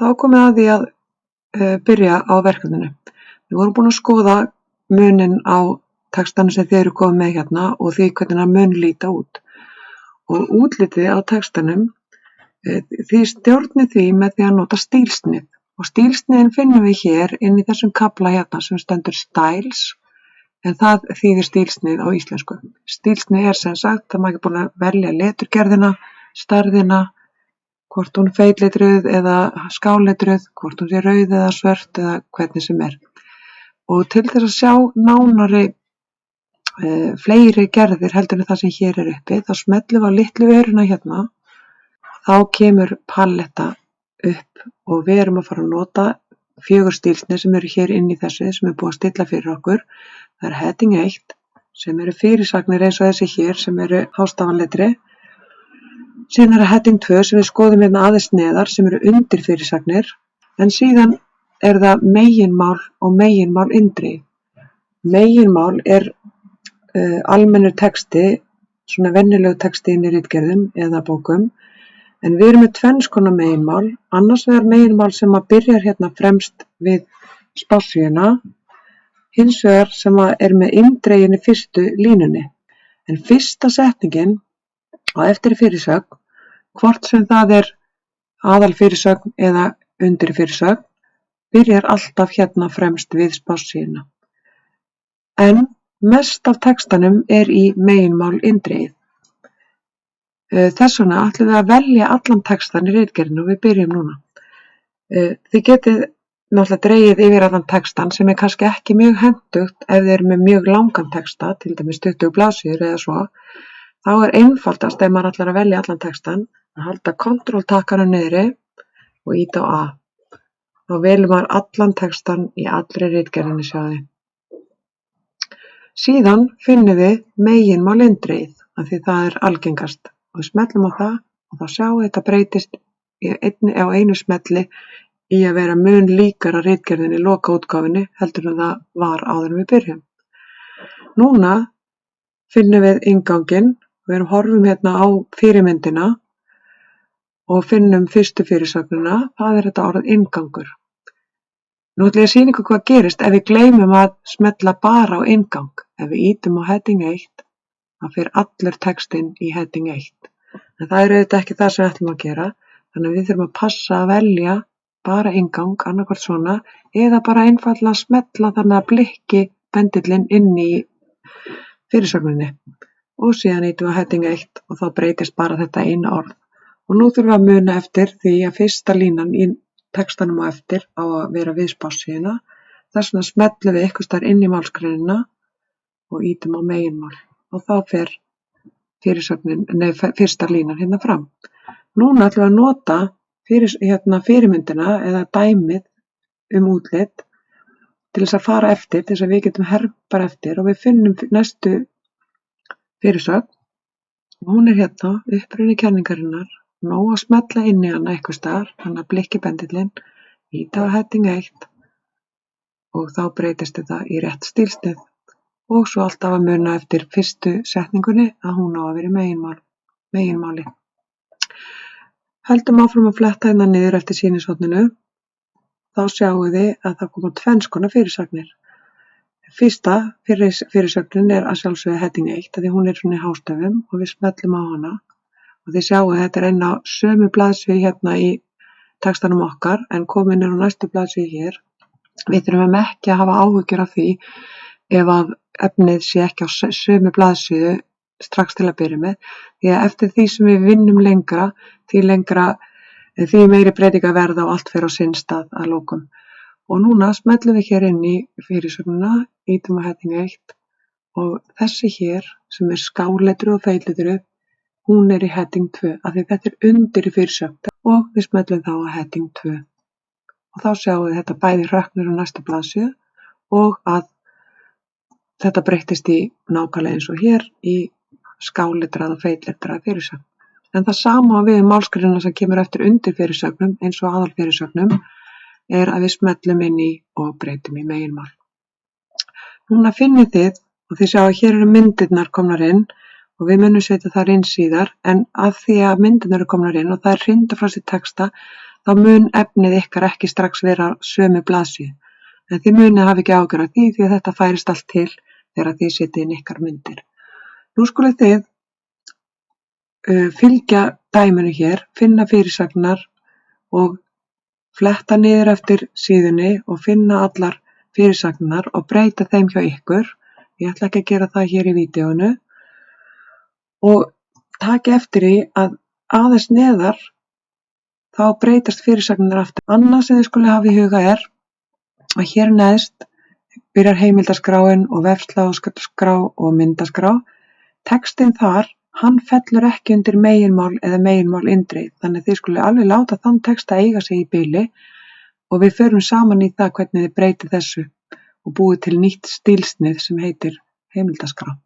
Þá komið að því að byrja á verkefninu. Við vorum búin að skoða muninn á textanum sem þið eru komið með hérna og því hvernig hann mun líta út. Og útlitið á textanum, því stjórnið því með því að nota stílsnið. Og stílsniðin finnum við hér inn í þessum kafla hérna sem stendur styles, en það þýðir stílsnið á íslensku. Stílsnið sem sagt að maður er búin að velja leturgerðina, stærðina, hvort hún er feitletruð eða skáletruð, hvort hún sé rauð eða svört eða hvernig sem er. Og til þess að sjá nánari fleiri gerðir heldur en það sem hér er uppi, þá smellum við á litlu öruna hérna, þá kemur paletta upp og við erum að fara að nota 4 stílsnið sem eru hér inn í þessu sem er búið að stilla fyrir okkur. Það er heading 1 sem eru fyrirsagnir eins og þessi hér sem eru hástafanletri. Síðan er heading 2 sem við skoðum hérna aðeins neðar sem eru undir fyrirsagnir. En síðan er það meginmál og meginmál indrið. Meginmál er almennur texti, svona venjulegu texti inn í ritgerðum eða bókum. En við erum með tvenns konar meginmál, annars vegar meginmál sem að byrjar hérna fremst við spássíuna, hins vegar sem að er með indregin í fyrstu línunni. En fyrsta setningin á eftir fyrirsögn, hvort sem það er aðal fyrirsögn eða undir fyrirsögn, byrjar alltaf hérna fremst við spássíuna. En mest af textanum er í meginmál indregið. Þess vegna ætlum við að velja allan textan í ritgerðinu og við byrjum núna. Þið getið náttúrulega dregið yfir allan textan sem er kannski ekki mjög hentugt ef þið eru með mjög langan texta, til dæmis 20 blaðsíður eða svo. Þá er einfaldast ef maður ætlar að velja allan textan að halda Ctrl-takkanum niðri og ýta á A. Þá velur maður allan textan í allri ritgerðinni, sjáðu. Síðan finnum við meginmál indregið, af því það er algengast. Og við smellum á það og þá sjáum við þetta breytist á einu smelli í að vera mun líkara ritgerðinni lokaútgáfunni heldur en það var áður en við byrjum. Núna finnum við innganginn, við horfum hérna á fyrirmyndina og finnum fyrstu fyrirsögnina, það er þetta orð inngangur. Nú ætla ég að sýna ykkur hvað gerist ef við gleymum að smella bara á inngang. Ef við ýtum á heading 1, það fer allur textinn í heading 1. En það er auðvitað ekki það sem við ætlum að gera, þannig að við þurfum að passa að velja bara inngang, annarkvort svona, eða bara einfaldlega smella þannig að blikki bendillinn inn í fyrirsögninni. Og síðan ýtum við á heading 1 og þá breytist bara þetta eina orð. Og nú þurfum við að muna eftir því að fyrsta línan í textanum á eftir á að vera við spássíuna. Þess vegna smellum við eitthvað staðar inn í málsgreinina og ýtum á meginmál. Og þá fer fyrsta línan hérna fram. Núna ætlum við að nota fyrirmyndina eða dæmið útlit til þess að fara eftir, til þess að við getum hermt bara eftir og við finnum næstu fyrirsögn. Hún er hérna, uppruni kenningarinnar, nóg að smella inn í hana eitthvað staðar, þannig að blikki bendillinn, ýta á heading 1 og þá breytist þetta í rétt stílsnið. Og svo alltaf að muna eftir fyrstu setningunni að hún á að vera meginmáli. Höldum áfram að fletta hérna niður eftir sýnishorninu. Þá sjáum við að það koma tvenns konar fyrirsagnir. Fyrsta fyrirsögnin er að sjálfsögðu heading 1, því hún er svona í hástöfum og við smellum á hana. Og þið sjáum að þetta er enn á sömu blaðsíðu hérna í textanum okkar, en komin er á næstu blaðsíðu hér. Við þurfum ekki að hafa áhyggjur af því ef að efnið sé ekki á sömu blaðsíðu strax til að byrja með, því að eftir því sem við vinnum lengra, því meiri breytingar verða og allt fer á sinn stað að lokum. Og núna smellum við hér inn í fyrirsögnina, ýtum á heading 1 og þessi hér sem er skáletru og feitletru, hún er í heading 2, af því þetta er undir í fyrirsögn og við smellum þá á heading 2. Og þá sjáum við þetta bæði hröknir á næstu blaðsíðu og að þetta breyttist í nákvæmlega eins og hér í skáletrað og feitletrað fyrirsögn. En það sama við málsgreinina sem kemur eftir undir fyrirsögnum eins og aðal fyrirsögnum er að við smellum inn í og breytum í meginmál. Núna finnið þið og þið sjá að hér eru myndirnar komnar inn og við munum setja þar inn síðar, en af því að myndirnar eru komnar inn og það er hrinda frá sér texta, þá mun efnið ykkar ekki strax vera sömu blaðsíðu. En þið munið hafa ekki áhyggjur af því að þetta færist allt til þegar þið setjið inn ykkar myndir. Nú skuluð þið fylgja dæminu hér, finna fyrirsagnar og fletta niður eftir síðunni og finna allar fyrirsagnar og breyta þeim hjá ykkur. Ég ætla ekki að gera það hér í vídeóinu. Og taki eftir því að aðeins neðar þá breytast fyrirsagnar aftur. Annað sem þið skuluð hafa í huga er að hér neðst byrjar heimildaskráin og vefskrá og myndaskrá. Textinn þar, hann fellur ekki undir meginmál eða meginmál indrið, þannig að þið skuluð alveg láta þann texta eiga sig í bili og við förum saman í það hvernig þið breytið þessu og búið til nýtt stílsnið sem heitir heimildaskrá.